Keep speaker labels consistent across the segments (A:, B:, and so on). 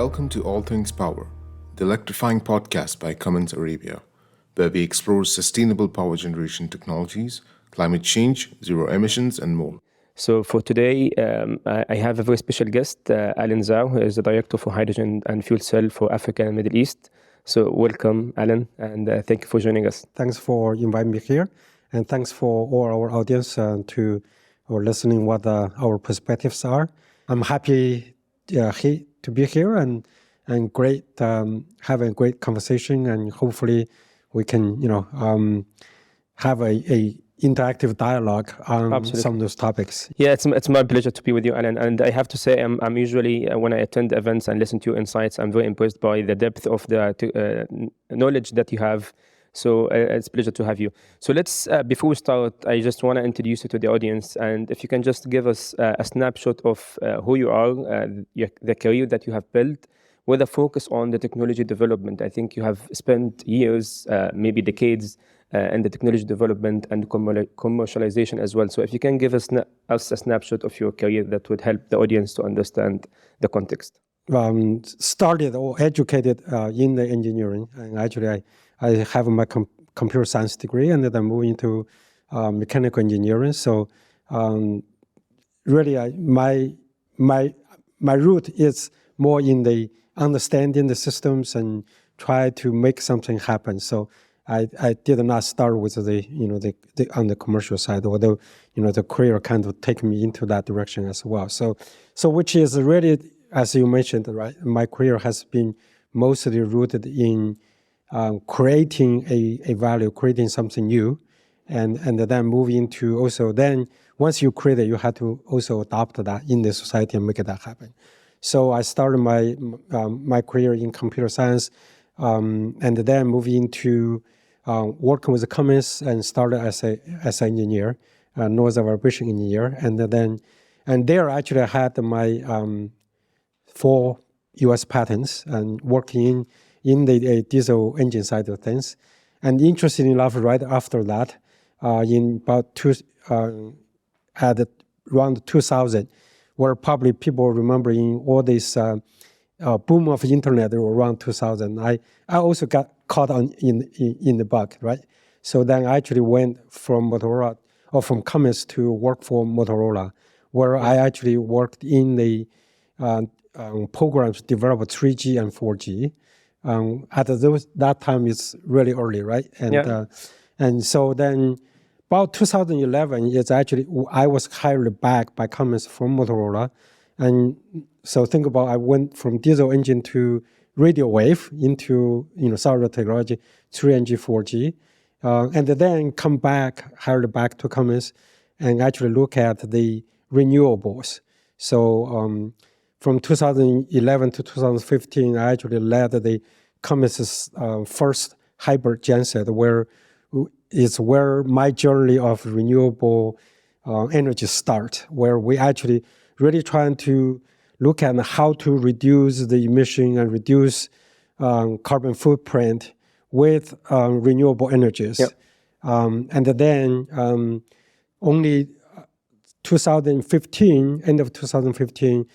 A: Welcome to All Things Power, the electrifying podcast by Cummins Arabia, where we explore sustainable power generation technologies, climate change, zero emissions, and more.
B: So for today, I have a very special guest, Alan Zhao, who is the Director for Hydrogen and Fuel Cell for Africa and Middle East. So welcome, Alan, and thank you for joining us.
C: Thanks for inviting me here, and thanks for all our audience to listening what our perspectives are. I'm happy to be here and great have a great conversation, and hopefully we can have a interactive dialogue on
B: Absolutely.
C: some of those topics.
B: Yeah, it's my pleasure to be with you, Alan. And I have to say, I'm usually, when I attend events and listen to your insights, I'm very impressed by the depth of the knowledge that you have. So it's a pleasure to have you. So let's, before we start, I just want to introduce you to the audience. And if you can just give us a snapshot of who you are, the career that you have built, with a focus on the technology development. I think you have spent years, maybe decades, in the technology development and commercialization as well. So if you can give us a snapshot of your career, that would help the audience to understand the context.
C: Started or educated in the engineering, and actually I have my computer science degree, and then I moved into mechanical engineering. So really, my route is more in the understanding the systems and try to make something happen. So I did not start with the on the commercial side, although the career kind of take me into that direction as well. So which is really, as you mentioned, right? My career has been mostly rooted in creating a value, creating something new, and then moving to also then once you create it, you have to also adopt that in the society and make that happen. So I started my career in computer science, and then moving into working with the Cummins and started as an engineer, noise vibration engineer, and there actually I had my 4 U.S. patents and working in the diesel engine side of things. And interestingly enough, right after that, in about at around 2000, where probably people remembering all this boom of internet around 2000, I also got caught in the bug, right? So then I actually went from Motorola or from Cummins to work for Motorola, where I actually worked in the programs developed 3G and 4G. At that time, it's really early, right? And so then about 2011, it's actually I was hired back by Cummins from Motorola, and so think about I went from diesel engine to radio wave into cellular technology, 3G, 4G, and then come back, hired back to Cummins, and actually look at the renewables. So from 2011 to 2015, I actually led the Cummins' first hybrid genset, where my journey of renewable energy start, where we actually really trying to look at how to reduce the emission and reduce carbon footprint with renewable energies.
B: Yep.
C: And then only 2015, end of 2015,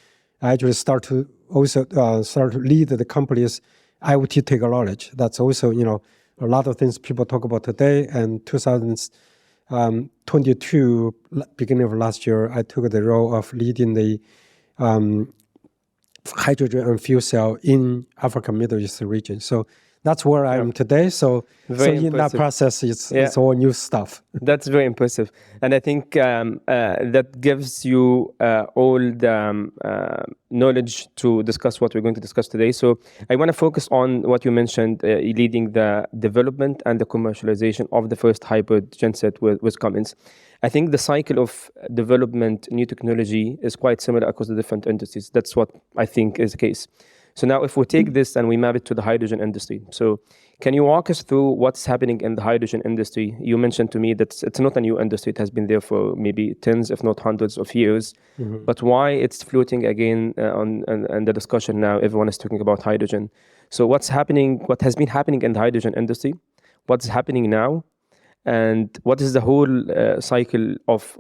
C: I actually start to lead the company's IoT technology. That's also, a lot of things people talk about today. And 2022, beginning of last year, I took the role of leading the hydrogen and fuel cell in Africa, Middle East region. So that's where I am today. So in that process, it's all new stuff.
B: That's very impressive. And I think that gives you all the knowledge to discuss what we're going to discuss today. So I want to focus on what you mentioned, leading the development and the commercialization of the first hybrid genset with Cummins. I think the cycle of development, new technology is quite similar across the different industries. That's what I think is the case. So now if we take this and we map it to the hydrogen industry. So can you walk us through what's happening in the hydrogen industry? You mentioned to me that it's not a new industry. It has been there for maybe tens, if not hundreds of years. Mm-hmm. But why it's floating again on the discussion now, everyone is talking about hydrogen. So what's happening, what has been happening in the hydrogen industry? What's happening now? and what is the whole cycle of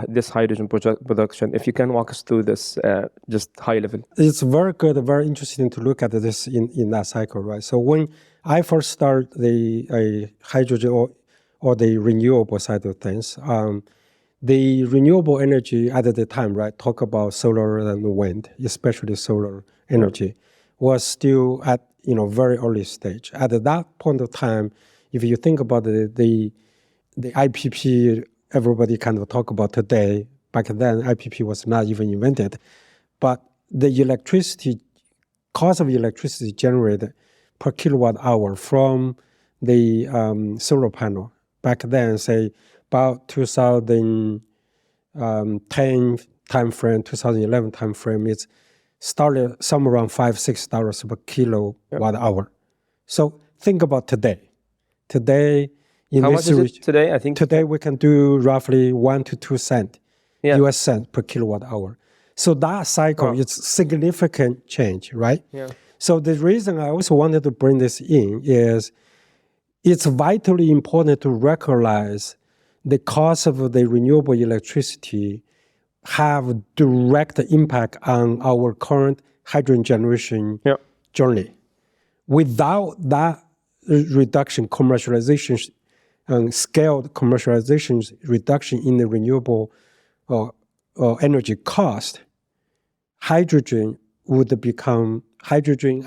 B: this hydrogen production? If you can walk us through this, just high level.
C: It's very good, very interesting to look at this in that cycle, right? So when I first started the hydrogen or the renewable side of things, the renewable energy at the time, right, talk about solar and wind, especially solar energy, was still at very early stage. At that point of time, if you think about the IPP, everybody kind of talk about today. Back then, IPP was not even invented, but the cost of electricity generated per kilowatt hour from the solar panel back then, say about 2010 timeframe, 2011 timeframe, it's started somewhere around $5-6 per kilowatt hour. So think about today. Today, in
B: how
C: this
B: much is it today? I think
C: today we can do roughly 1 to 2 cents, US cents per kilowatt hour. So that cycle is significant change, right?
B: Yeah.
C: So the reason I also wanted to bring this in is it's vitally important to recognize the cost of the renewable electricity have direct impact on our current hydrogen generation journey. Without that reduction, commercialization, scaled commercialization reduction in the renewable energy cost, hydrogen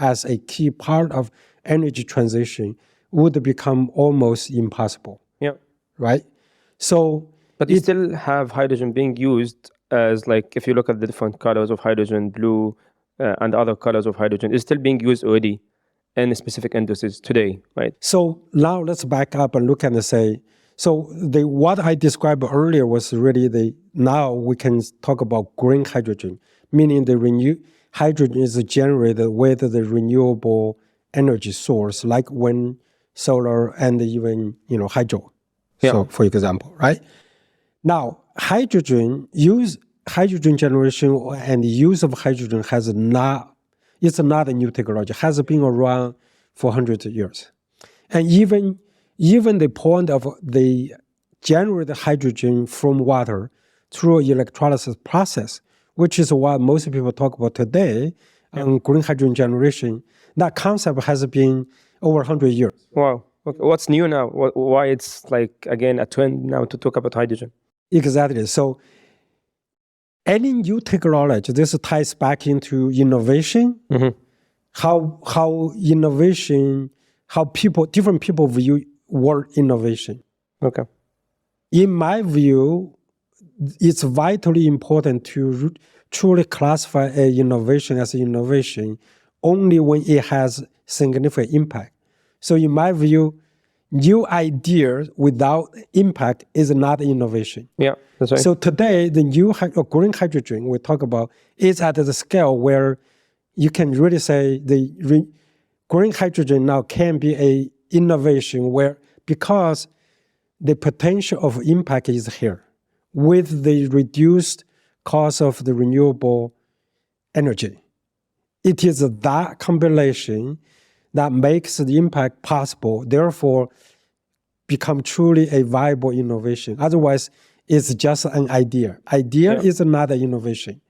C: as a key part of energy transition would become almost impossible.
B: Yeah.
C: Right? So,
B: but you still have hydrogen being used as, like, if you look at the different colors of hydrogen, blue and other colors of hydrogen, it's still being used already in specific industries today, right?
C: So now let's back up and look and say, so what I described earlier was really now we can talk about green hydrogen, meaning the hydrogen is generated with the renewable energy source like wind, solar, and even hydro. So for example, right? Now, hydrogen generation and the use of hydrogen it's not a new technology, has been around for hundreds of years. And even the point of the generated hydrogen from water through electrolysis process, which is what most people talk about today, green hydrogen generation, that concept has been over 100 years.
B: Wow. Okay. What's new now? Why it's like, again, a trend now to talk about hydrogen?
C: Exactly. So any new technology, this ties back into innovation, how different people view word innovation.
B: Okay.
C: In my view, it's vitally important to truly classify an innovation as an innovation only when it has significant impact. So in my view, new ideas without impact is not innovation.
B: Yeah, that's right.
C: So today, the new green hydrogen we talk about is at the scale where you can really say the green hydrogen now can be an innovation because the potential of impact is here with the reduced cost of the renewable energy. It is that combination that makes the impact possible, therefore become truly a viable innovation. Otherwise, it's just an idea. Idea is not an innovation.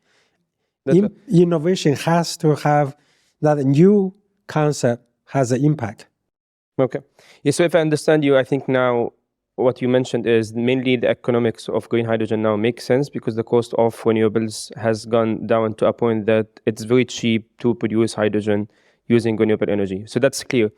C: Innovation has to have that new concept has an impact.
B: Okay. Yeah, so if I understand you, I think now what you mentioned is mainly the economics of green hydrogen now makes sense because the cost of renewables has gone down to a point that it's very cheap to produce hydrogen using renewable energy. So that's clear.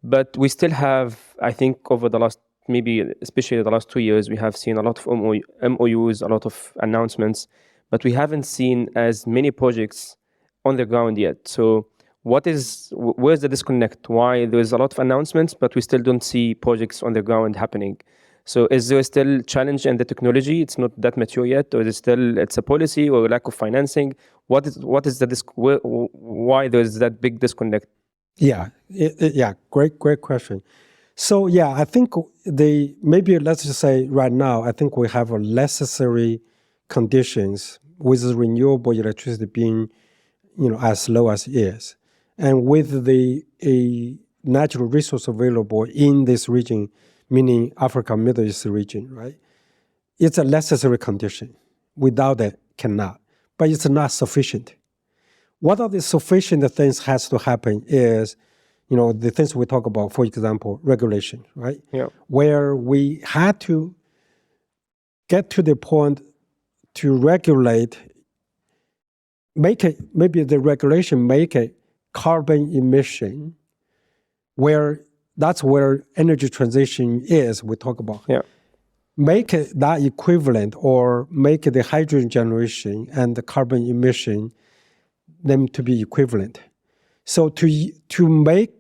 B: But we still have, I think, over the last, maybe especially the last 2 years, we have seen a lot of MOUs, a lot of announcements, but we haven't seen as many projects on the ground yet. So where's the disconnect? Why there's a lot of announcements, but we still don't see projects on the ground happening? So is there still challenge in the technology? It's not that mature yet, or is it's a policy or a lack of financing? Why there's that big disconnect?
C: Yeah, great question. So yeah, I think maybe let's just say right now, I think we have a necessary conditions with renewable electricity being, as low as it is. And with a natural resource available in this region meaning Africa, Middle East region, right? It's a necessary condition. Without it, cannot. But it's not sufficient. What are the sufficient things has to happen is, the things we talk about, for example, regulation, right?
B: Yeah.
C: Where we had to get to the point to regulate, maybe the regulation make it carbon emission, where that's where energy transition is, we talk about.
B: Yeah.
C: Make it that equivalent, or make the hydrogen generation and the carbon emission them to be equivalent. So to make,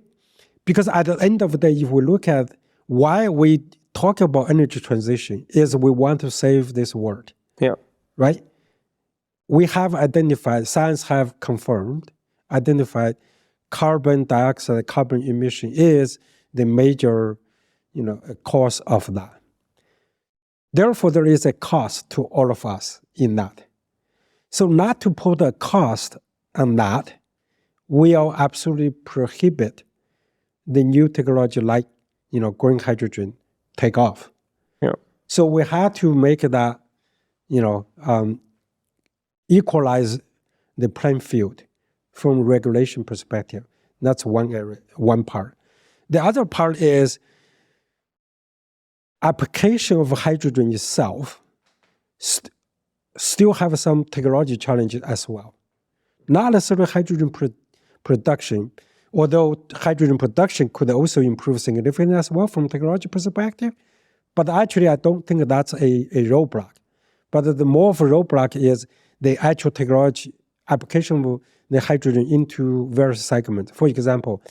C: because at the end of the day, if we look at why we talk about energy transition, is we want to save this world.
B: Yeah.
C: Right? We have identified, science have confirmed, identified carbon dioxide, carbon emission is the major, cause of that. Therefore, there is a cost to all of us in that. So not to put a cost on that, will absolutely prohibit the new technology like, green hydrogen take off.
B: Yeah.
C: So we had to make that, equalize the playing field from regulation perspective. That's one area, one part. The other part is application of hydrogen itself still have some technology challenges as well. Not necessarily hydrogen production, although hydrogen production could also improve significantly as well from technology perspective. But actually, I don't think that's a roadblock. But the more of a roadblock is the actual technology application of the hydrogen into various segments. For example,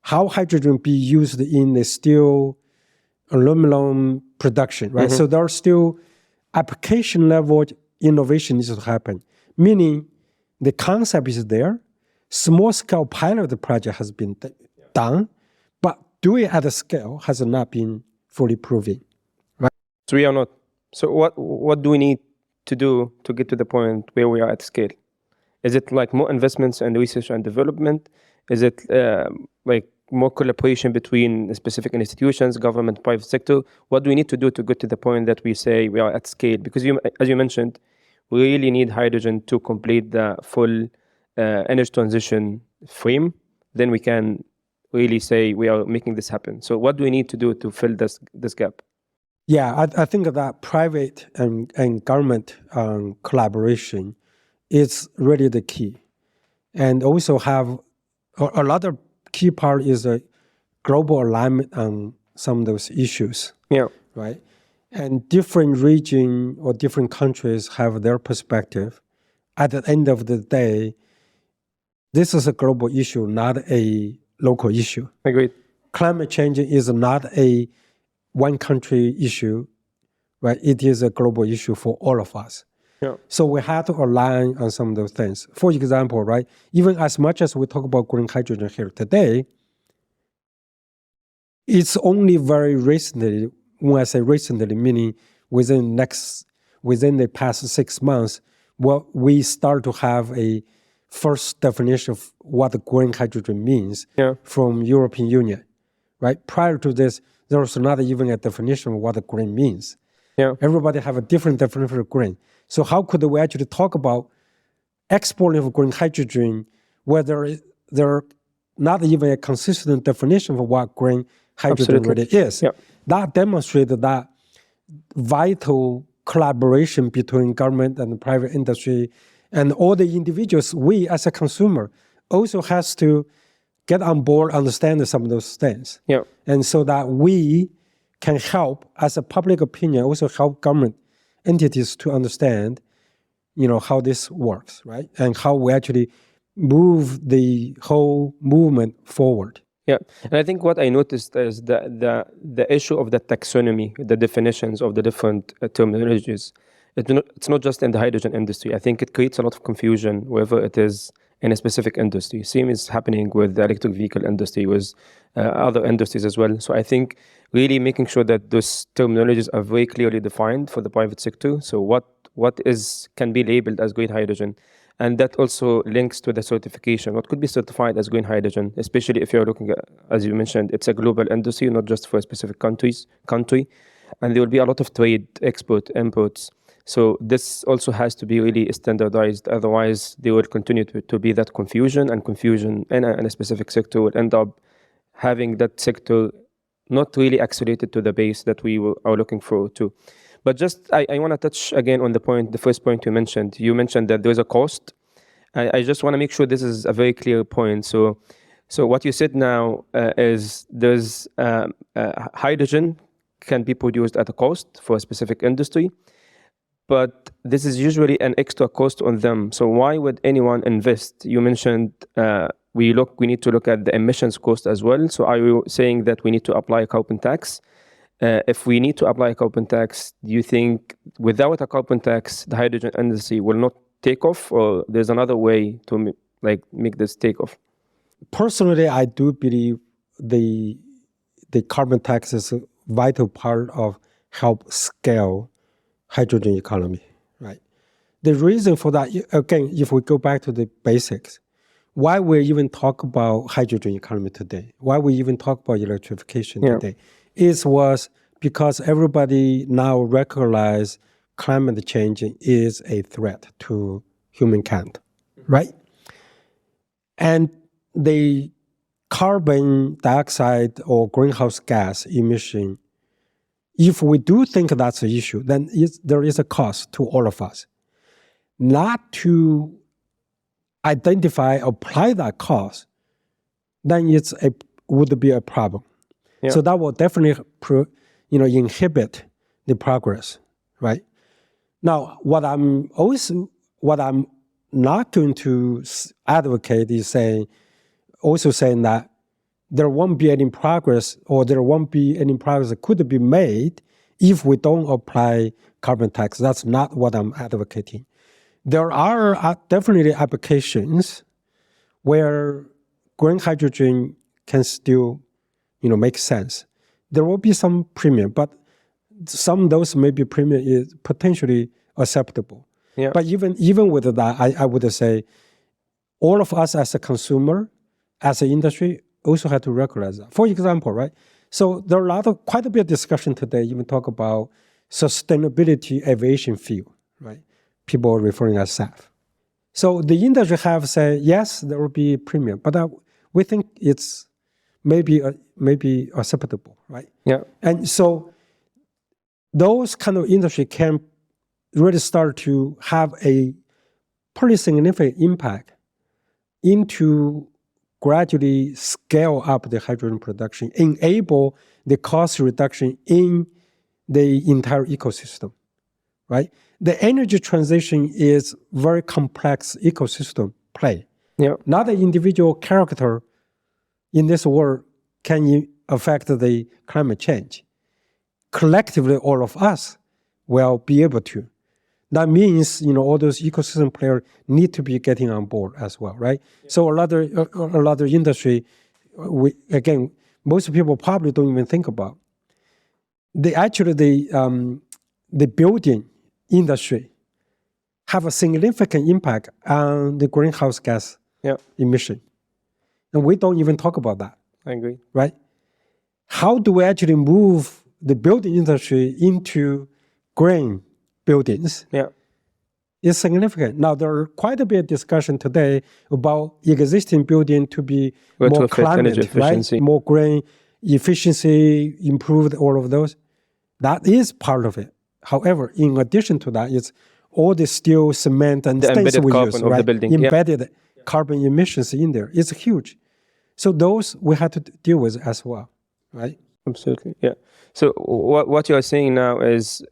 C: how hydrogen be used in the steel, aluminum production, right? So there are still application level innovation needs to happen, meaning the concept is there, small scale pilot project has been done, but doing it at a scale has not been fully proven, right?
B: So we are not. So what do we need to do to get to the point where we are at scale? Is it like more investments in research and development? Is it like more collaboration between specific institutions, government, private sector? What do we need to do to get to the point that we say we are at scale? Because as you mentioned, we really need hydrogen to complete the full energy transition frame. Then we can really say we are making this happen. So what do we need to do to fill this gap?
C: Yeah, I think that private and government collaboration is really the key. And also have a lot of key part is a global alignment on some of those issues.
B: Yeah.
C: Right? And different region or different countries have their perspective. At the end of the day, this is a global issue, not a local issue.
B: Agreed.
C: Climate change is not a one country issue, right? It is a global issue for all of us.
B: Yeah.
C: So we have to align on some of those things. For example, right, even as much as we talk about green hydrogen here today, it's only very recently, when I say recently, meaning within the past 6 months, we start to have a first definition of what the green hydrogen means from European Union, right? Prior to this, there was not even a definition of what the green means.
B: Yeah.
C: Everybody have a different definition of green. So how could we actually talk about exporting of green hydrogen where there not even a consistent definition of what green hydrogen really is?
B: Yeah.
C: That demonstrated that vital collaboration between government and private industry and all the individuals, we as a consumer also has to get on board, understand some of those things.
B: Yeah.
C: And so that we can help, as a public opinion, also help government entities to understand, how this works, right? And how we actually move the whole movement forward.
B: Yeah, and I think what I noticed is the issue of the taxonomy, the definitions of the different terminologies. It's not just in the hydrogen industry. I think it creates a lot of confusion whether it is in a specific industry. Same is happening with the electric vehicle industry, with other industries as well. So I think really making sure that those terminologies are very clearly defined for the private sector. So what can be labeled as green hydrogen, And that also links to the certification. What could be certified as green hydrogen, especially if you're looking at, as you mentioned, it's a global industry, not just for a specific country. And there will be a lot of trade, export, imports. So this also has to be really standardized. Otherwise, there will continue to be that confusion, and confusion in a specific sector will end up having that sector not really accelerated to the base that we are looking for too. But just, I want to touch again on the first point you mentioned. You mentioned that there's a cost. I just want to make sure this is a very clear point. So what you said now is there's hydrogen can be produced at a cost for a specific industry, but this is usually an extra cost on them. So why would anyone invest? You mentioned we need to look at the emissions cost as well. So are you saying that we need to apply a carbon tax? If we need to apply a carbon tax, do you think without a carbon tax, the hydrogen industry will not take off, or there's another way to make this take off?
C: Personally, I do believe the carbon tax is a vital part of help scale hydrogen economy, right? The reason for that, again, if we go back to the basics, why we even talk about hydrogen economy today, why we even talk about electrification today, was because everybody now recognize climate change is a threat to humankind, right? And the carbon dioxide or greenhouse gas emission, if we do think that's an issue, then there is a cost to all of us. Not to identify, apply that cost, then would be a problem. Yeah. So that will definitely inhibit the progress, right? Now, what I'm not going to advocate is also saying that there won't be any progress, or there won't be any progress that could be made if we don't apply carbon tax. That's not what I'm advocating. There are definitely applications where green hydrogen can still, make sense. There will be some premium, but some of those maybe premium is potentially acceptable. Yeah. But even with that, I would say all of us as a consumer, as an industry, also have to recognize that. For example, right? So there are quite a bit of discussion today, even talk about sustainability aviation fuel, right? People are referring as SAF. So the industry have said, yes, there will be premium, but we think it's maybe acceptable, right? Yeah. And so those kind of industry can really start to have a pretty significant impact into gradually scale up the hydrogen production, enable the cost reduction in the entire ecosystem, right? The energy transition is very complex ecosystem play. Yeah. Not an individual character in this world can affect the climate change. Collectively, all of us will be able to. That means, all those ecosystem players need to be getting on board as well, right? Yeah. So a lot of industry, most people probably don't even think about. The building industry have a significant impact on the greenhouse gas emission. And we don't even talk about that.
B: I agree.
C: Right? How do we actually move the building industry into green buildings? Yeah. It's significant. Now, there are quite a bit of discussion today about existing building to be more climate, right? More green efficiency, improved, all of those. That is part of it. However, in addition to that, it's all the steel, cement, and
B: the
C: things we use,
B: right?
C: Embedded carbon emissions in there. It's huge. So those we have to deal with as well, right?
B: Absolutely, yeah. So what you're saying now is,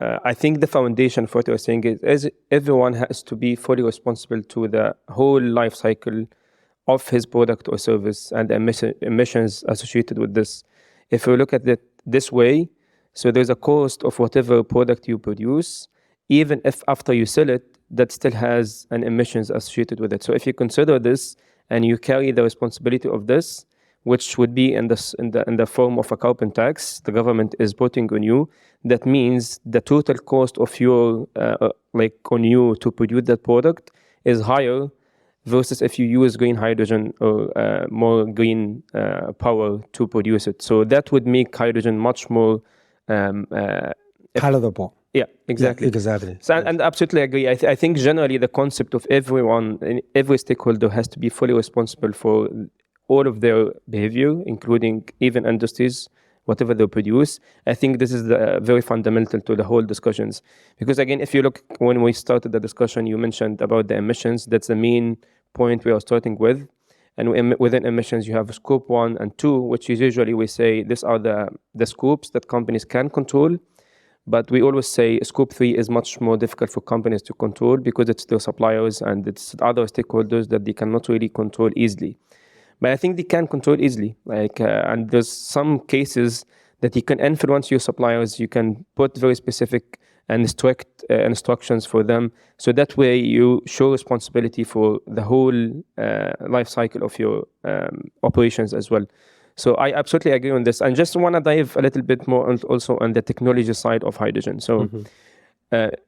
B: I think the foundation for what you're saying is everyone has to be fully responsible to the whole life cycle of his product or service and the emissions associated with this. If you look at it this way, so there's a cost of whatever product you produce, even if after you sell it, that still has an emissions associated with it. So if you consider this and you carry the responsibility of this, which would be in the form of a carbon tax, the government is putting on you. That means the total cost of your on you to produce that product is higher versus if you use green hydrogen or more green power to produce it. So that would make hydrogen much more
C: palatable.
B: Yeah, exactly.
C: Yeah, exactly.
B: So, and absolutely agree. I think generally the concept of everyone, every stakeholder has to be fully responsible for all of their behavior, including even industries, whatever they produce. I think this is very fundamental to the whole discussions. Because again, if you look, when we started the discussion, you mentioned about the emissions. That's the main point we are starting with. And within emissions, you have scope 1 and 2, which is usually we say these are the scopes that companies can control. But we always say scope 3 is much more difficult for companies to control because it's their suppliers and it's other stakeholders that they cannot really control easily. But I think they can control easily. And there's some cases that you can influence your suppliers. You can put very specific and strict instructions for them. So that way you show responsibility for the whole life cycle of your operations as well. So I absolutely agree on this. And just want to dive a little bit more also on the technology side of hydrogen. So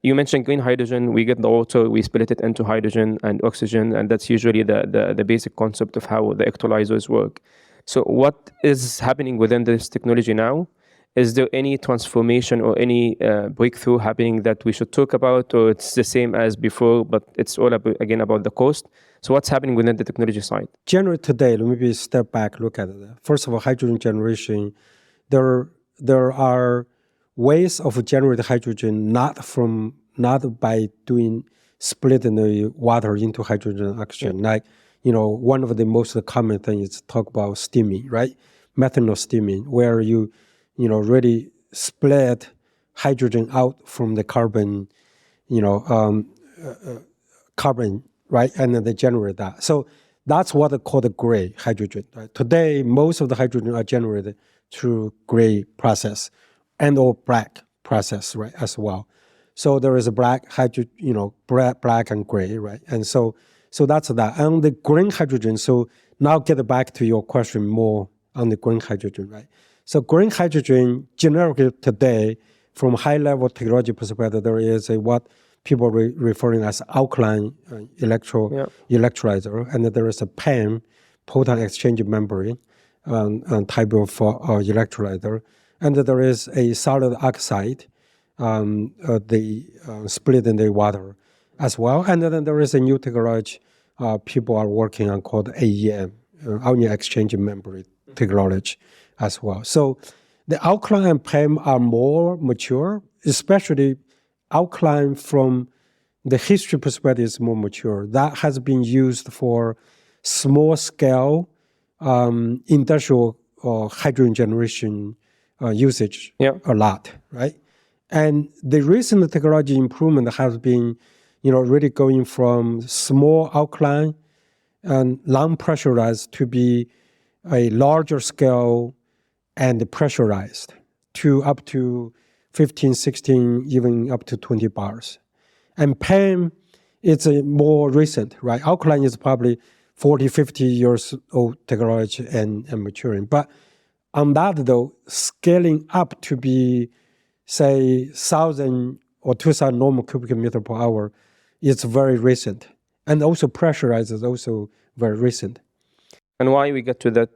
B: you mentioned green hydrogen. We get the water, we split it into hydrogen and oxygen, and that's usually the basic concept of how the electrolyzers work. So what is happening within this technology now? Is there any transformation or any breakthrough happening that we should talk about, or it's the same as before, but it's all again about the cost? So what's happening within the technology side?
C: Generally today, let me step back, look at it. First of all, hydrogen generation, there are ways of generating hydrogen not by splitting the water into hydrogen and oxygen. Like, one of the most common things is talk about steaming, right? Methanol steaming, where you really split hydrogen out from the carbon, right? And then they generate that. So that's what they call the gray hydrogen. Right? Today, most of the hydrogen are generated through gray process and or black process, right, as well. So there is a black hydrogen, black and gray, right? And so that's that. And the green hydrogen, so now get back to your question more on the green hydrogen, right? So green hydrogen, generically today, from high-level technology perspective, there is what people referring as alkaline electrolyzer, and there is a PEM, proton exchange membrane, type of electrolyzer, and there is a solid oxide, split in the water as well, and then there is a new technology people are working on called AEM, ion exchange membrane technology as well. So the alkaline and PEM are more mature, especially alkaline from the history perspective is more mature. That has been used for small scale industrial hydrogen generation usage a lot, right? And the recent technology improvement has been, really going from small alkaline and non-pressurized to be a larger scale and pressurized to up to 15, 16, even up to 20 bars. And PEM, it's a more recent, right? Alkaline is probably 40, 50 years old technology and maturing. But on that though, scaling up to be, say, 1,000 or 2,000 normal cubic meter per hour is very recent. And also pressurized is also very recent.
B: And why we get to that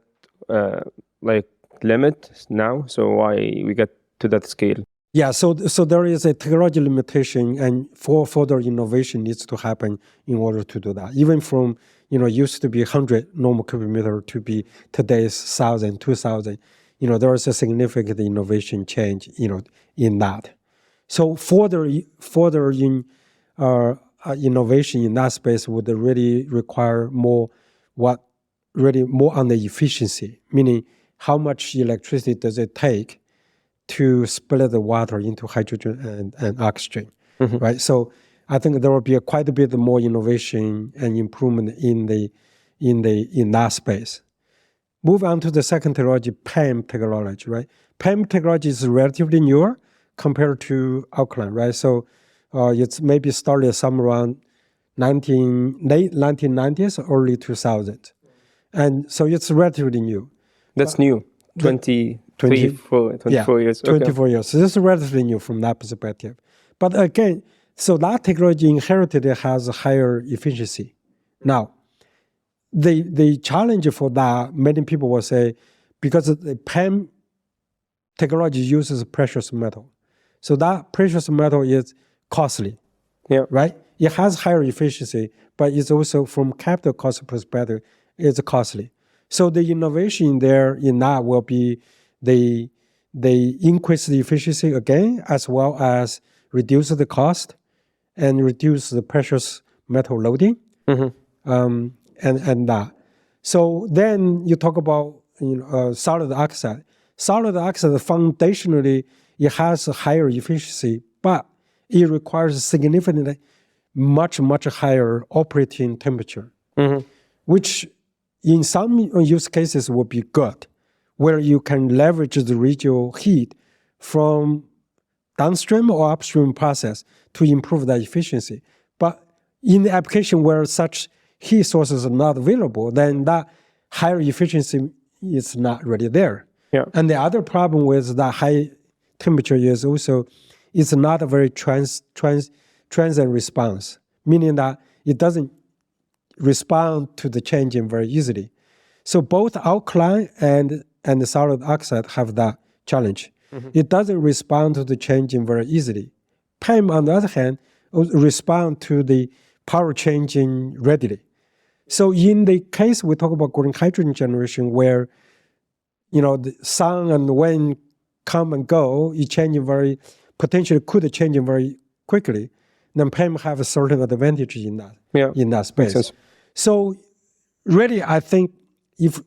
B: limit now? So why we get to that scale?
C: Yeah, so there is a technology limitation, and for further innovation needs to happen in order to do that. Even from, used to be 100 normal cubic meter to be today's 1,000, 2,000, there is a significant innovation change, in that. So further in innovation in that space would really require more on the efficiency, meaning how much electricity does it take to split the water into hydrogen and oxygen, right? So I think there will be quite a bit more innovation and improvement in that space. Move on to the second technology, PEM technology, right? PEM technology is relatively newer compared to alkaline, right? So it's maybe started somewhere around late 1990s, early 2000s. And so it's relatively new.
B: That's new, 24 years.
C: 24 years. So this is relatively new from that perspective. But again, So that technology inherited has a higher efficiency. Now, the challenge for that, many people will say, because the PEM technology uses precious metal. So that precious metal is costly, right? It has higher efficiency, but it's also from capital cost perspective, it's costly. So the innovation there in that will be they increase the efficiency again, as well as reduce the cost and reduce the precious metal loading, and that. So then you talk about solid oxide. Solid oxide foundationally it has a higher efficiency, but it requires significantly much higher operating temperature, which in some use cases will be good, where you can leverage the residual heat from downstream or upstream process to improve that efficiency. But in the application where such heat sources are not available, then that higher efficiency is not really there. And the other problem with that high temperature is also it's not a very transient response, meaning that it doesn't respond to the changing very easily. So both alkaline and the solid oxide have that challenge. It doesn't respond to the changing very easily. PEM, on the other hand, respond to the power changing readily. So in the case we talk about green hydrogen generation, where the sun and wind come and go, it potentially could change very quickly. Then PEM have a certain advantage in that space. So really, I think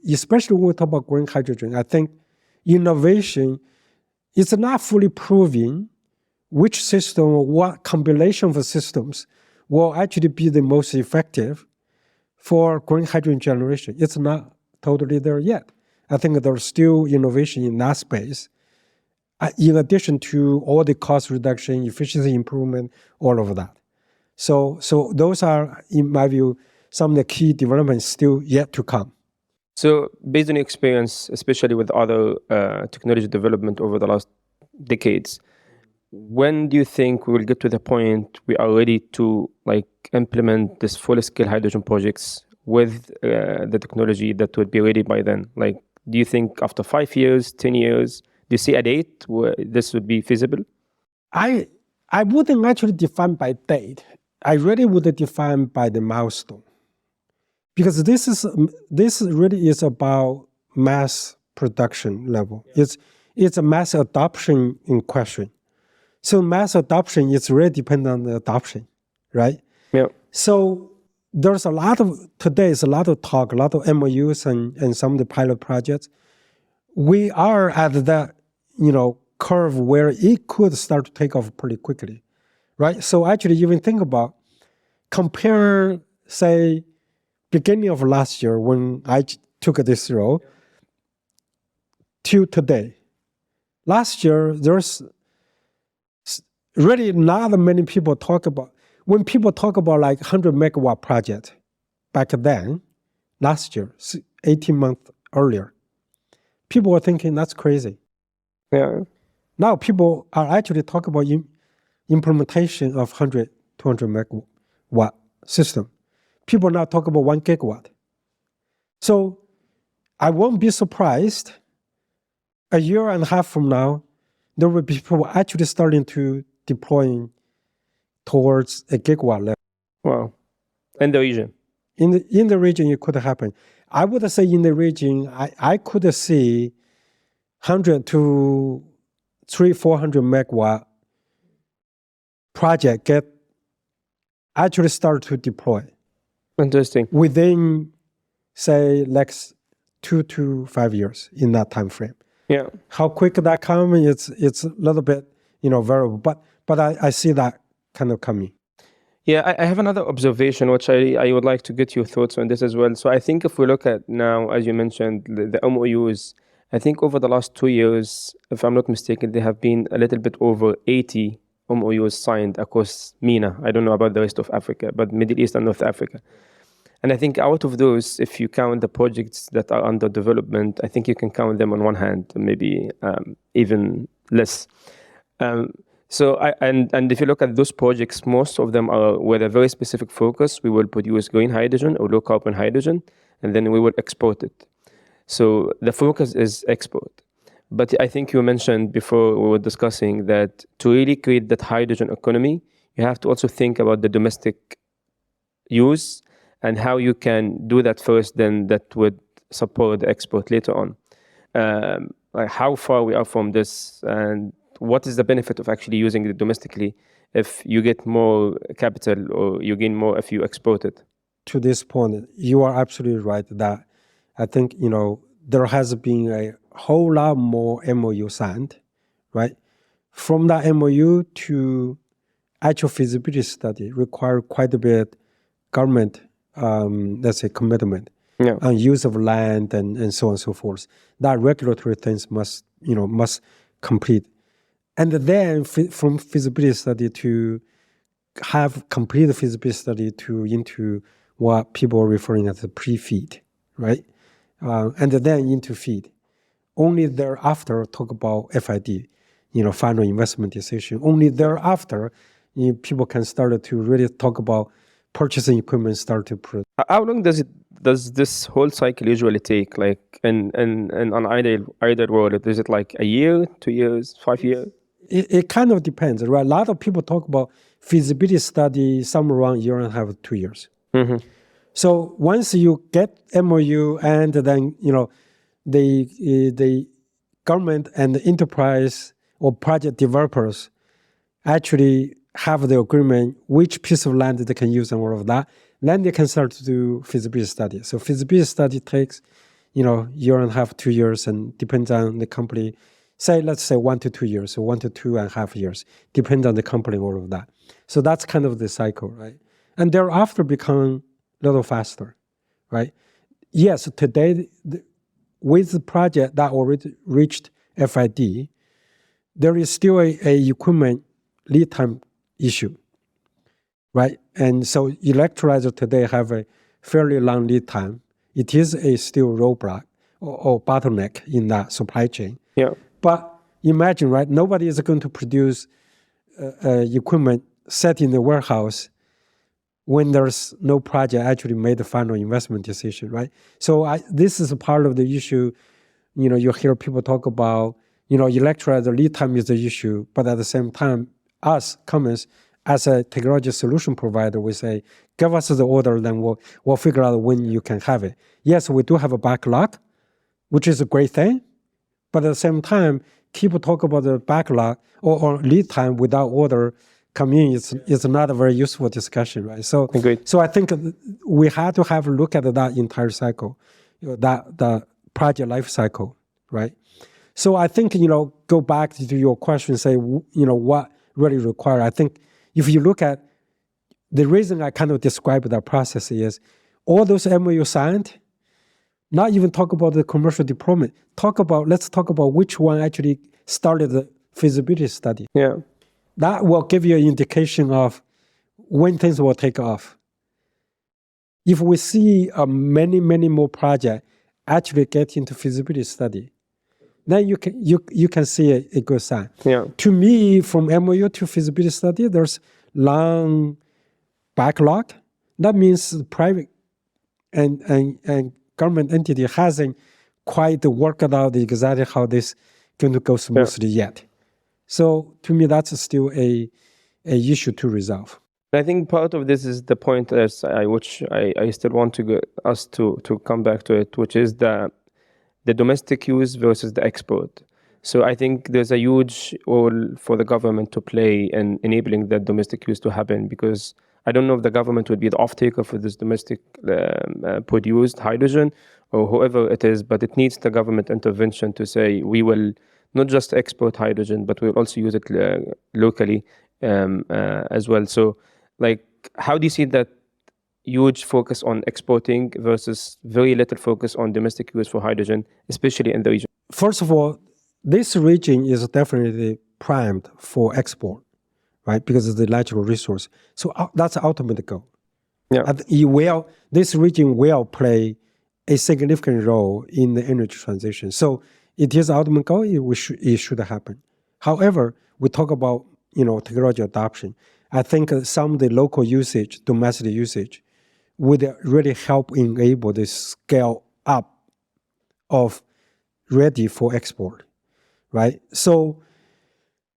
C: especially when we talk about green hydrogen, I think innovation is not fully proving which system or what combination of systems will actually be the most effective for green hydrogen generation. It's not totally there yet. I think there's still innovation in that space, in addition to all the cost reduction, efficiency improvement, all of that. So those are, in my view, some of the key developments still yet to come.
B: So based on your experience, especially with other technology development over the last decades, when do you think we will get to the point we are ready to implement this full-scale hydrogen projects with the technology that would be ready by then? Do you think after 5 years, 10 years, do you see a date where this would be feasible?
C: I wouldn't actually define by date. I really would define by the milestone. Because this really is about mass production level. It's a mass adoption in question. So mass adoption is really dependent on the adoption, right? So there's today is a lot of talk, a lot of MOUs and some of the pilot projects. We are at that, curve where it could start to take off pretty quickly, right? So actually, even think about, compare, say, beginning of last year when I took this role to today. Last year, there's really not many people talk about, when people talk about 100 megawatt project back then, last year, 18 months earlier, people were thinking that's crazy. Now people are actually talking about implementation of 100, 200 megawatt system. People now talk about 1 gigawatt. So I won't be surprised a year and a half from now, there will be people actually starting to deploy towards a gigawatt level.
B: Wow. In the region?
C: In the region, it could happen. I would say in the region, I could see 100 to 300-400 megawatt project actually start to deploy.
B: Interesting.
C: Within, say, 2 to 5 years in that time frame. How quick that comes, it's a little bit, variable. But I see that kind of coming.
B: I have another observation, which I would like to get your thoughts on this as well. So I think if we look at now, as you mentioned, the MOUs, I think over the last 2 years, if I'm not mistaken, there have been a little bit over 80 MOUs signed across MENA. I don't know about the rest of Africa, but Middle East and North Africa. And I think out of those, if you count the projects that are under development, I think you can count them on one hand, maybe even less. So and if you look at those projects, most of them are with a very specific focus. We will produce green hydrogen or low carbon hydrogen, and then we will export it. So the focus is export. But I think you mentioned before we were discussing that to really create that hydrogen economy, you have to also think about the domestic use and how you can do that first, then that would support the export later on. Like how far we are from this, and what is the benefit of actually using it domestically if you get more capital or you gain more if you export it?
C: To this point, you are absolutely right that I think, there has been a whole lot more MOU signed, right? From that MOU to actual feasibility study require quite a bit government, let's say, commitment on use of land and so on and so forth. That regulatory things must complete. And then from feasibility study to have completed feasibility study into what people are referring as a pre-feed, right? And then into feed. Only thereafter talk about FID, final investment decision. Only thereafter people can start to really talk about purchasing equipment, start to produce.
B: How long does this whole cycle usually take? Like in an ideal world, is it like a year, 2 years, 5 years?
C: It kind of depends, right? A lot of people talk about feasibility study somewhere around a year and a half, 2 years.
B: Mm-hmm.
C: So once you get MOU and then the government and the enterprise or project developers actually have the agreement which piece of land they can use and all of that, then they can start to do feasibility study. So feasibility study takes, year and a half, 2 years, and depends on the company. Let's say 1 to 2 years, so 1 to 2.5 years, depends on the company, all of that. So that's kind of the cycle, right? And thereafter become a little faster, right? Yes, today, with the project that already reached FID, there is still a equipment lead time issue, right? And so electrolyzer today have a fairly long lead time. It is a still roadblock or bottleneck in that supply chain.
B: Yeah.
C: But imagine, right? Nobody is going to produce equipment set in the warehouse when there's no project actually made the final investment decision, right? So this is a part of the issue. You hear people talk about, electrolyzer lead time is the issue, but at the same time, us, Cummins, as a technology solution provider, we say, give us the order, then we'll figure out when you can have it. Yes, we do have a backlog, which is a great thing. But at the same time, people talk about the backlog or lead time without order coming in. It's not a very useful discussion, right? So,
B: agreed.
C: So I think we had to have a look at that entire cycle, the project life cycle, right? So I think, go back to your question, say, what really required. I think if you look at the reason I kind of described that process is all those MOU signed, not even talk about the commercial deployment. Let's talk about which one actually started the feasibility study.
B: Yeah.
C: That will give you an indication of when things will take off. If we see many more projects actually get into feasibility study, then you can see a good sign.
B: Yeah.
C: To me, from MOU to feasibility study, there's long backlog. That means private and government entity hasn't quite worked out exactly how this going to go smoothly yet. So to me, that's still a issue to resolve.
B: I think part of this is the point which I still want us to come back to it, which is the domestic use versus the export. So I think there's a huge role for the government to play in enabling that domestic use to happen, because I don't know if the government would be the off-taker for this domestic produced hydrogen or whoever it is, but it needs the government intervention to say we will not just export hydrogen, but we'll also use it locally as well. So how do you see that huge focus on exporting versus very little focus on domestic use for hydrogen, especially in the region?
C: First of all, this region is definitely primed for export, right? Because of the natural resource. So that's the ultimate goal.
B: Yeah.
C: This region will play a significant role in the energy transition. So it is the ultimate goal. It should happen. However, we talk about technology adoption, I think some of the local usage, domestic usage, would really help enable the scale up of ready for export, right? So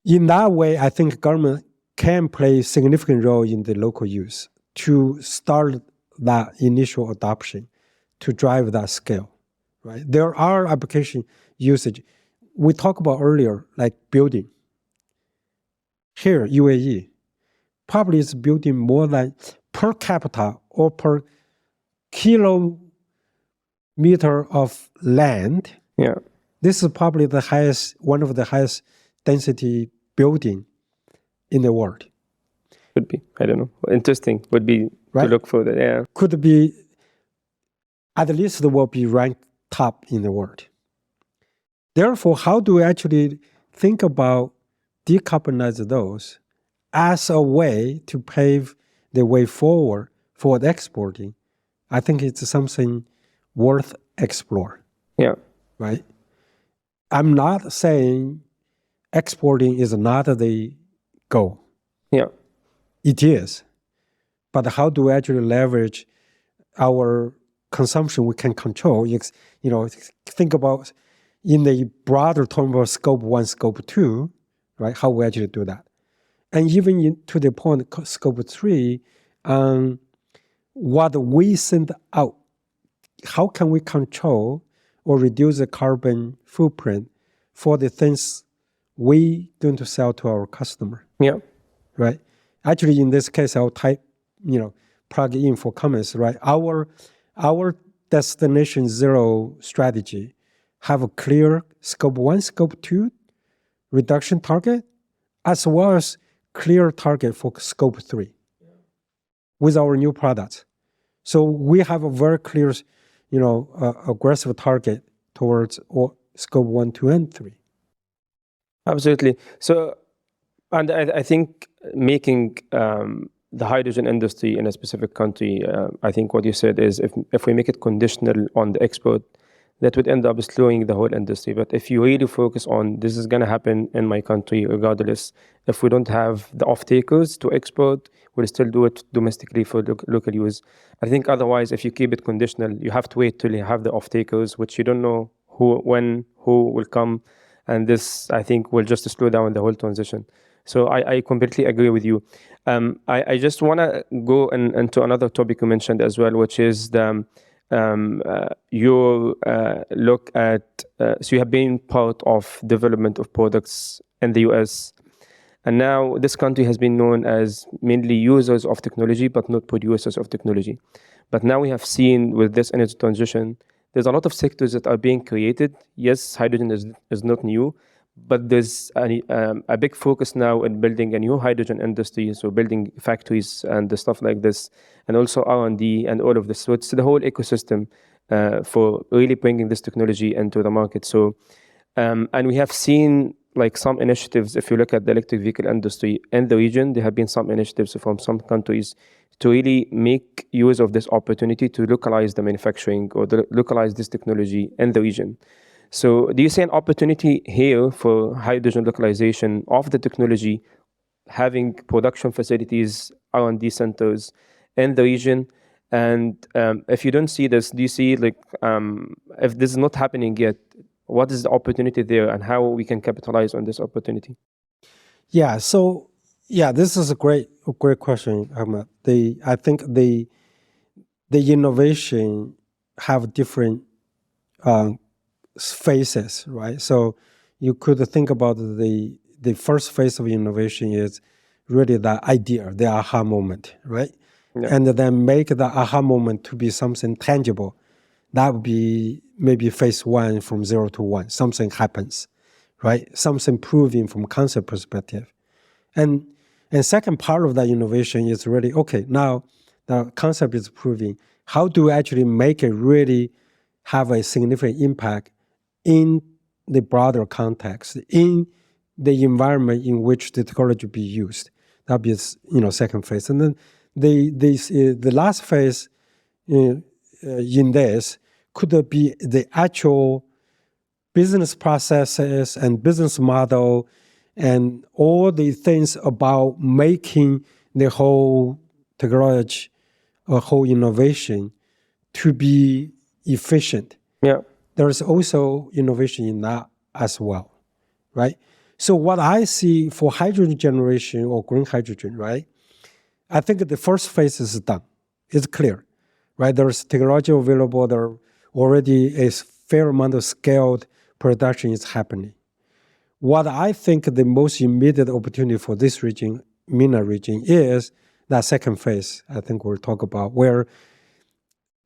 C: in that way, I think government can play a significant role in the local use to start that initial adoption, to drive that scale, right? There are application usage. We talked about earlier, like building. Here, UAE, probably is building more than per capita or per kilometer of land.
B: Yeah.
C: This is probably the highest, one of the highest density building in the world.
B: Could be. I don't know. Interesting. Would be
C: Right.
B: to look for that. Yeah.
C: Could be, at least it will be ranked top in the world. Therefore, how do we actually think about decarbonize those as a way to pave the way forward for the exporting? I think it's something worth explore,
B: Yeah.
C: right? I'm not saying exporting is not the goal.
B: Yeah.
C: It is. But how do we actually leverage our consumption we can control? Think about in the broader term of scope 1, scope 2, right? How we actually do that. And even to the point, scope 3, what we send out, how can we control or reduce the carbon footprint for the things we going to sell to our customer,
B: Yeah.
C: right? Actually, in this case, I'll plug in for Cummins, right? Our destination zero strategy have a clear scope 1, scope 2 reduction target, as well as clear target for scope 3 with our new products. So we have a very clear, aggressive target towards scope 1, 2, and 3.
B: Absolutely. So, and I think making the hydrogen industry in a specific country, I think what you said is if we make it conditional on the export, that would end up slowing the whole industry. But if you really focus on this is going to happen in my country regardless, if we don't have the off-takers to export, we'll still do it domestically for local use. I think otherwise, if you keep it conditional, you have to wait till you have the off-takers, which you don't know who will come. And this, I think, will just slow down the whole transition. So I completely agree with you. I just want to go into another topic you mentioned as well, which is your look at, so you have been part of development of products in the US, and now this country has been known as mainly users of technology, but not producers of technology. But now we have seen with this energy transition, there's a lot of sectors that are being created. Yes, hydrogen is not new, but there's a big focus now in building a new hydrogen industry, so building factories and the stuff like this, and also R&D and all of this. So it's the whole ecosystem for really bringing this technology into the market. So, and we have seen like some initiatives, if you look at the electric vehicle industry in the region, there have been some initiatives from some countries to really make use of this opportunity to localize the manufacturing or localize this technology in the region. So do you see an opportunity here for hydrogen localization of the technology, having production facilities, R&D centers in the region? And if you don't see this, do you see if this is not happening yet, what is the opportunity there and how we can capitalize on this opportunity?
C: Yeah, so this is a great question, Ahmed. I think the innovation have different phases, right? So you could think about the first phase of innovation is really the idea, the aha moment, right? Yeah. And then make the aha moment to be something tangible. That would be maybe phase 1 from 0 to 1. Something happens, right? Something proving from concept perspective. And second part of that innovation is really, okay, now the concept is proving, how do we actually make it really have a significant impact in the broader context, in the environment in which the technology be used? That be, second phase. And then the last phase in this could be the actual business processes and business model and all the things about making the whole technology, a whole innovation to be efficient.
B: Yeah.
C: There is also innovation in that as well, right? So what I see for hydrogen generation or green hydrogen, right? I think the first phase is done. It's clear, right? There's technology available. There already is fair amount of scaled production is happening. What I think the most immediate opportunity for this region, MENA region, is that second phase. I think we'll talk about where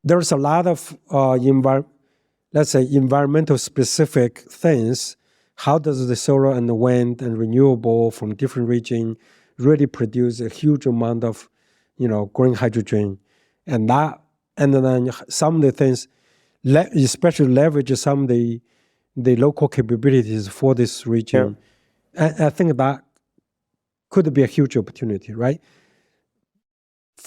C: there's a lot of let's say environmental specific things. How does the solar and the wind and renewable from different region really produce a huge amount of, green hydrogen, and then some of the things, especially leverage some of the local capabilities for this region. Yeah. I think that could be a huge opportunity, right?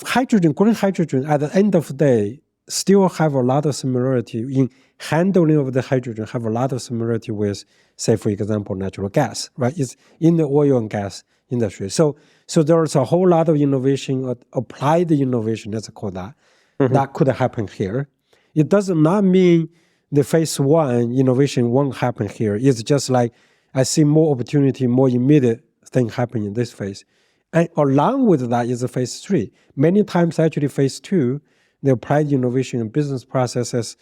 C: Hydrogen, green hydrogen, at the end of the day, still have a lot of similarity in handling of the hydrogen, have a lot of similarity with, say, for example, natural gas, right? It's in the oil and gas industry. So there's a whole lot of innovation, applied innovation, let's call that, that could happen here. It does not mean the phase one innovation won't happen here. It's just like I see more opportunity, more immediate thing happening in this phase. And along with that is the phase three. Many times actually phase two, the applied innovation and business processes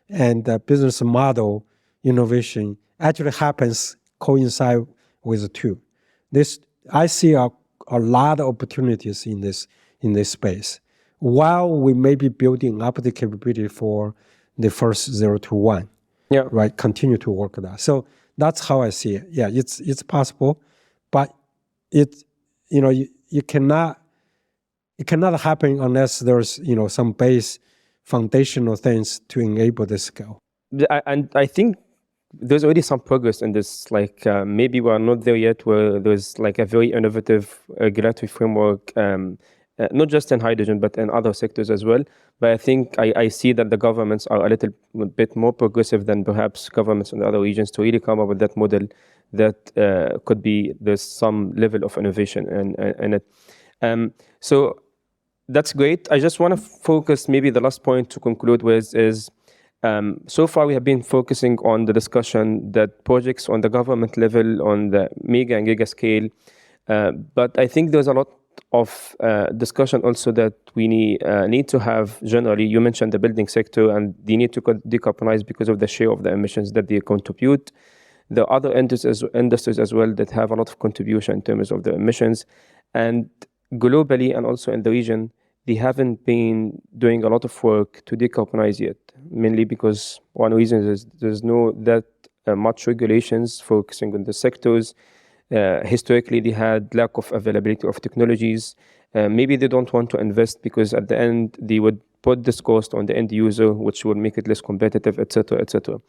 C: and business model innovation actually happens coincide with two. I see a lot of opportunities in this space, while we may be building up the capability for the first 0 to 1.
B: Yeah.
C: Right. Continue to work on that. So that's how I see it. Yeah, it's possible, but it cannot happen unless there's some base foundational things to enable the scale.
B: And I think there's already some progress in this. Like maybe we're not there yet, where there's like a very innovative regulatory framework, not just in hydrogen but in other sectors as well. But I think I see that the governments are a little bit more progressive than perhaps governments in the other regions to really come up with that model that could be there's some level of innovation in it. So that's great. I just want to focus, maybe the last point to conclude with is, so far we have been focusing on the discussion that projects on the government level, on the mega and giga scale, but I think there's a lot of discussion also that we need to have generally. You mentioned the building sector, and they need to decarbonize because of the share of the emissions that they contribute. There are other industries as well that have a lot of contribution in terms of the emissions, and globally and also in the region, they haven't been doing a lot of work to decarbonize yet, mainly because one reason is there's no that much regulations focusing on the sectors. Historically, they had lack of availability of technologies. Maybe they don't want to invest because at the end, they would put this cost on the end user, which would make it less competitive, etc., etc.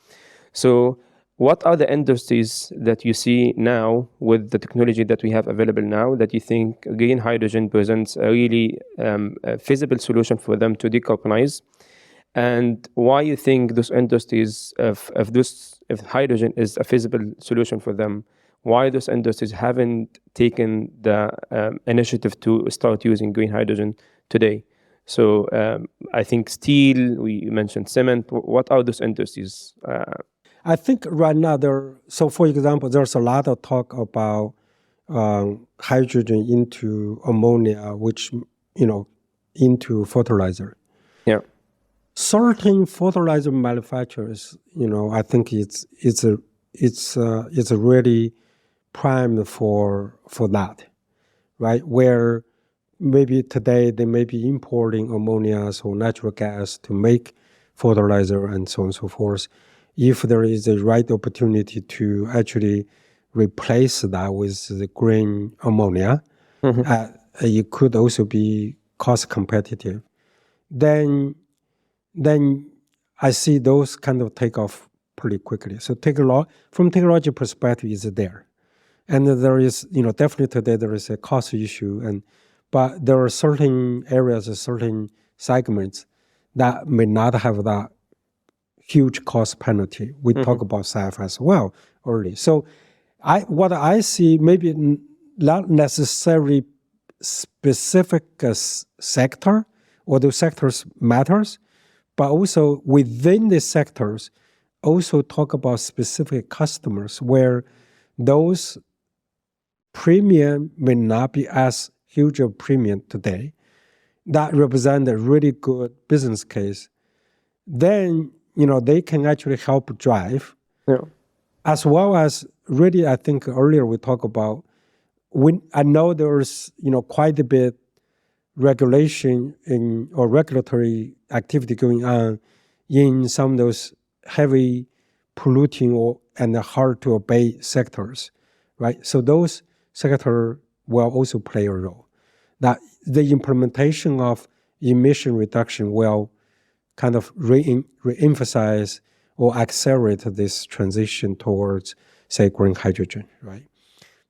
B: So what are the industries that you see now with the technology that we have available now that you think green hydrogen presents a really feasible solution for them to decarbonize? And why you think those industries, if hydrogen is a feasible solution for them, why those industries haven't taken the initiative to start using green hydrogen today? So I think steel, we mentioned cement. What are those industries?
C: I think right now so for example, there's a lot of talk about hydrogen into ammonia, which, into fertilizer.
B: Yeah.
C: Certain fertilizer manufacturers, I think it's really primed for that, right? Where maybe today they may be importing ammonia or natural gas to make fertilizer and so on and so forth. If there is a right opportunity to actually replace that with the green ammonia, it could also be cost competitive. Then I see those kind of take off pretty quickly. So from technology perspective, is there. And there is, definitely today there is a cost issue, but there are certain areas, certain segments that may not have that huge cost penalty. We talk about SAF as well early. So what I see, maybe not necessarily specific sector, although sectors matters, but also within the sectors, also talk about specific customers where those premium may not be as huge a premium today. That represent a really good business case. Then, they can actually help drive.
B: Yeah.
C: As well as really, I think earlier we talked about, I know there's, quite a bit regulation or regulatory activity going on in some of those heavy polluting and hard to obey sectors, right? So those sectors will also play a role. That the implementation of emission reduction will kind of re-emphasize or accelerate this transition towards, say, green hydrogen, right?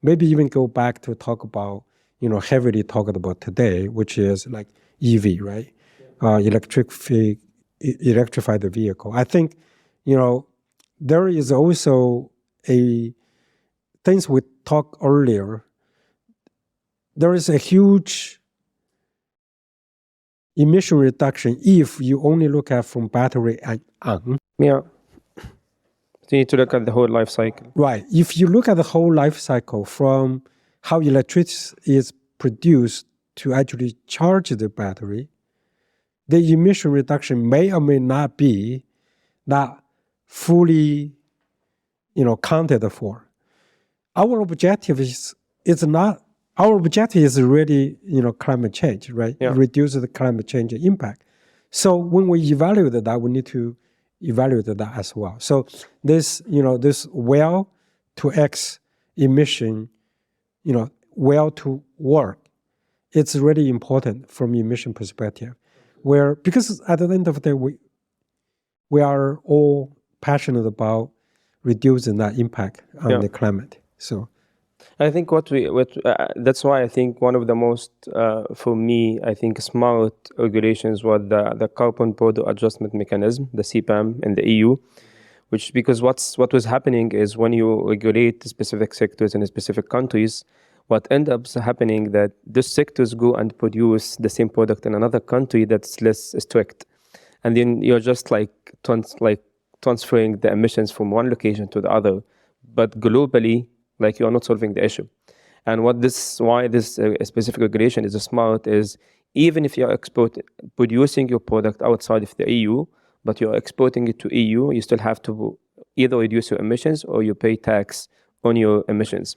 C: Maybe even go back to talk about, heavily talked about today, which is like EV, right? Electrify the vehicle. I think, there is also things we talked earlier. There is a huge emission reduction if you only look at from battery and on.
B: Yeah. So you need to look at the whole life cycle.
C: Right. If you look at the whole life cycle from how electricity is produced to actually charge the battery, the emission reduction may or may not be that fully, counted for. Our objective is really, climate change, right?
B: Yeah.
C: Reduce the climate change impact. So when we evaluate that, we need to evaluate that as well. So this, this well to X emission, well to work, it's really important from emission perspective. Because at the end of the day, we are all passionate about reducing that impact on the climate. So
B: I think that's why I think one of the most, for me, I think smart regulations was the carbon border adjustment mechanism, the CBAM in the EU, which because what was happening is when you regulate specific sectors in specific countries, what ends up happening that these sectors go and produce the same product in another country that's less strict, and then you're just like transferring the emissions from one location to the other, but globally, like you are not solving the issue. And why this specific regulation is smart is even if you're producing your product outside of the EU, but you're exporting it to EU, you still have to either reduce your emissions or you pay tax on your emissions.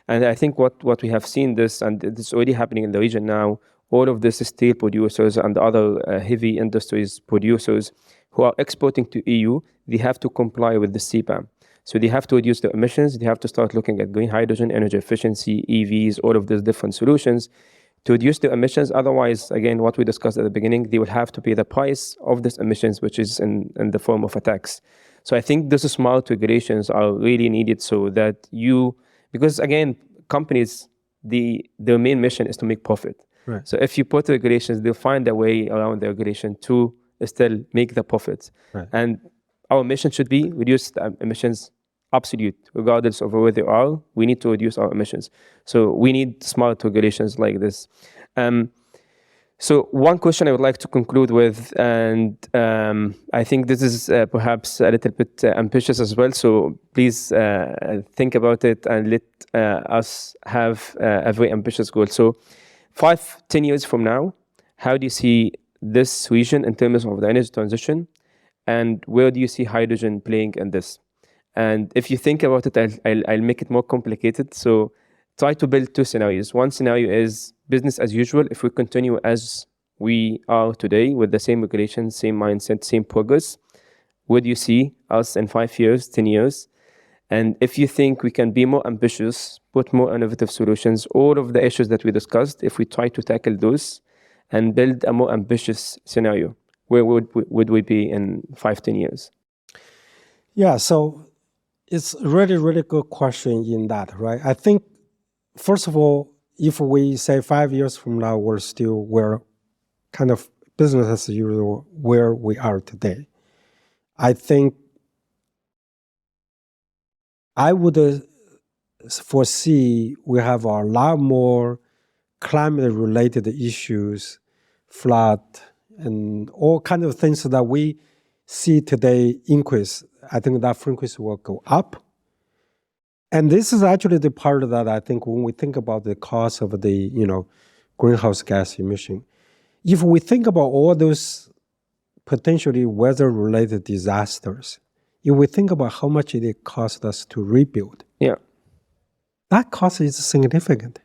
B: And I think what we have seen this, and it's already happening in the region now, all of these steel producers and other heavy industries producers who are exporting to EU, they have to comply with the CBAM. So they have to reduce their emissions. They have to start looking at green hydrogen, energy efficiency, EVs, all of these different solutions to reduce their emissions. Otherwise, again, what we discussed at the beginning, they will have to pay the price of these emissions, which is in the form of a tax. So I think these smart regulations are really needed so that because again, companies, their main mission is to make profit.
C: Right.
B: So if you put regulations, they'll find a way around the regulation to still make the profits.
C: Right.
B: And our mission should be reduce the emissions absolute, regardless of where they are. We need to reduce our emissions. So we need smart regulations like this. So one question I would like to conclude with, and I think this is perhaps a little bit ambitious as well, so please think about it and let us have a very ambitious goal. So 5-10 years from now, how do you see this region in terms of the energy transition, and where do you see hydrogen playing in this? And if you think about it, I'll make it more complicated. So try to build two scenarios. One scenario is business as usual. If we continue as we are today with the same regulations, same mindset, same progress, where do you see us in 5 years, 10 years? And if you think we can be more ambitious, put more innovative solutions, all of the issues that we discussed, if we try to tackle those and build a more ambitious scenario, where would we be in 5-10 years?
C: Yeah, so it's really, really good question in that, right? I think, first of all, if we say 5 years from now, we're kind of business as usual where we are today. I think I would foresee we have a lot more climate-related issues, flood, and all kinds of things that we see today increase. I think that frequency will go up. And this is actually the part that I think when we think about the cost of the greenhouse gas emission, if we think about all those potentially weather-related disasters, if we think about how much it costs us to rebuild, that cost is significant.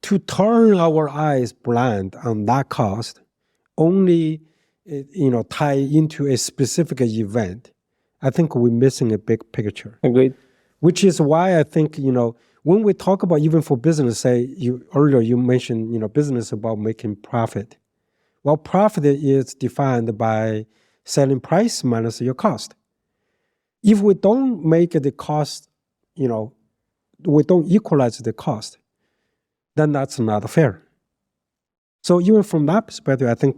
C: To turn our eyes blind on that cost, only tie into a specific event, I think we're missing a big picture.
B: Agreed.
C: Which is why I think when we talk about even for business, say earlier you mentioned business about making profit. Well, profit is defined by selling price minus your cost. If we don't make the cost, we don't equalize the cost, then that's not fair. So even from that perspective, I think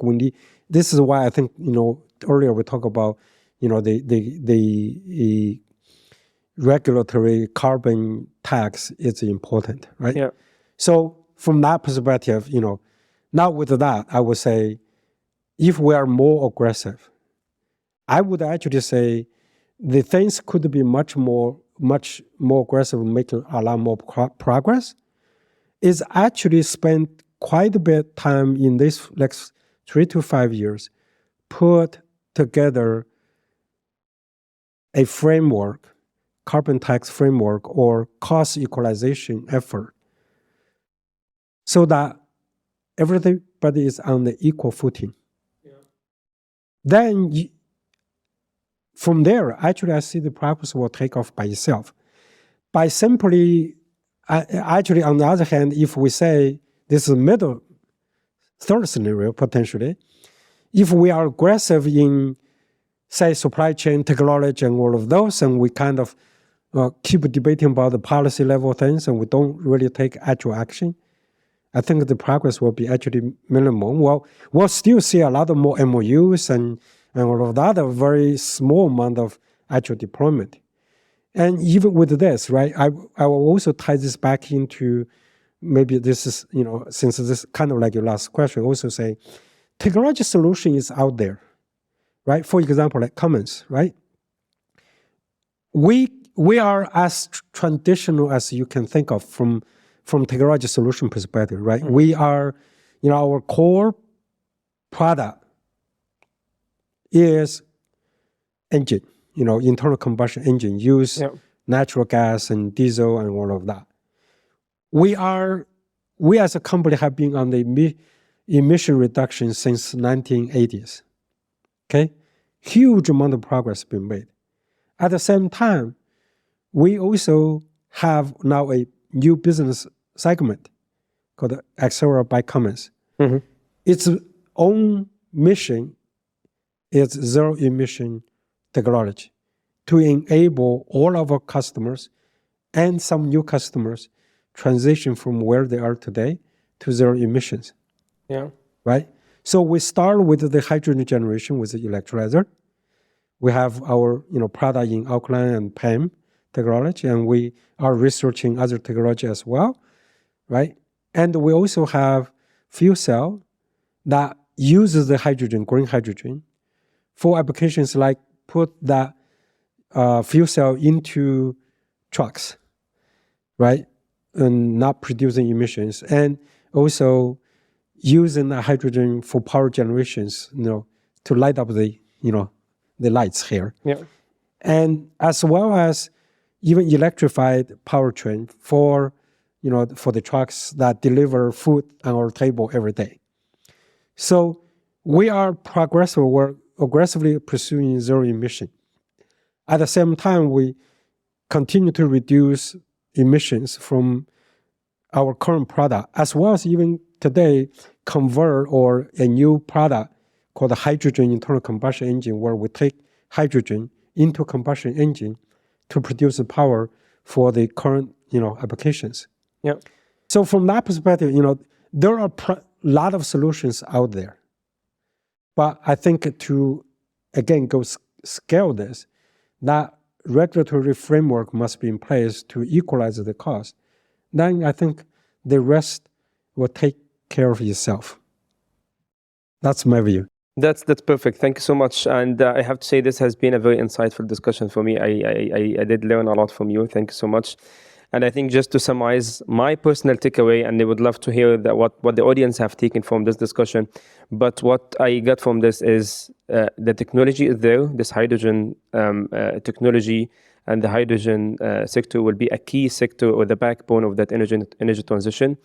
C: this is why I think, earlier we talked about, the regulatory carbon tax is important, right?
B: Yeah.
C: So from that perspective, now with that, I would say, if we are more aggressive, I would actually say the things could be much more aggressive, making a lot more progress, is actually spend quite a bit of time in this next 3 to 5 years, put together a framework, carbon tax framework or cost equalization effort, so that everybody is on the equal footing. Then from there, actually, I see the progress will take off by itself. By simply, actually, on the other hand, if we say this is middle, third scenario, potentially, if we are aggressive in, say, supply chain technology and all of those, and we kind of keep debating about the policy level things, and we don't really take actual action, I think the progress will be actually minimal. Well, we'll still see a lot of more MOUs and all of that, a very small amount of actual deployment. And even with this, right, I will also tie this back into, maybe this is, since this is kind of like your last question, also say, technology solution is out there, right? For example, like Cummins, right? We are as traditional as you can think of from technology solution perspective, right? Mm-hmm. We are, our core product is engine, internal combustion engine, use natural gas and diesel and all of that. We as a company have been on the emission reduction since 1980s. Okay? Huge amount of progress been made. At the same time, we also have now a new business segment called Accelera by Cummins. Mm-hmm. Its own mission is zero emission technology to enable all of our customers and some new customers transition from where they are today to zero emissions.
B: Yeah.
C: Right? So we start with the hydrogen generation with the electrolyzer. We have our product in alkaline and PEM technology, and we are researching other technology as well, right? And we also have fuel cell that uses the hydrogen, green hydrogen, for applications like put that fuel cell into trucks, right? And not producing emissions, and also using the hydrogen for power generations, to light up the lights here.
B: Yeah.
C: And as well as even electrified powertrain for the trucks that deliver food on our table every day. So we are we're aggressively pursuing zero emission. At the same time, we continue to reduce emissions from our current product, as well as even today convert or a new product called the hydrogen internal combustion engine, where we take hydrogen into combustion engine to produce the power for the current applications.
B: Yeah.
C: So from that perspective, there are a lot of solutions out there. But I think to, again, go scale this, that regulatory framework must be in place to equalize the cost. Then I think the rest will take care of itself. That's my view.
B: That's perfect. Thank you so much. And I have to say, this has been a very insightful discussion for me. I did learn a lot from you. Thank you so much. And I think just to summarize my personal takeaway, and I would love to hear what the audience have taken from this discussion. But what I got from this is the technology is there. This hydrogen technology and the hydrogen sector will be a key sector or the backbone of that energy transition.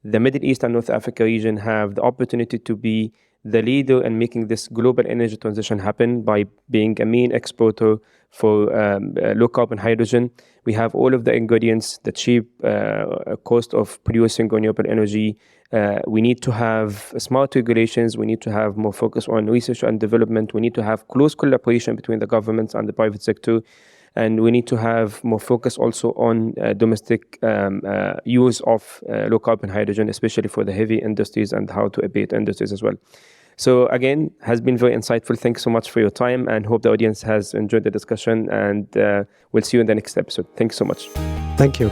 B: The Middle East and North Africa region have the opportunity to be the leader in making this global energy transition happen by being a main exporter for low carbon hydrogen. We have all of the ingredients, the cheap cost of producing renewable energy. We need to have smart regulations. We need to have more focus on research and development. We need to have close collaboration between the governments and the private sector. And we need to have more focus also on domestic use of low carbon hydrogen, especially for the heavy industries and how to abate industries as well. So again, has been very insightful. Thanks so much for your time, and hope the audience has enjoyed the discussion, and we'll see you in the next episode. Thanks so much.
C: Thank you.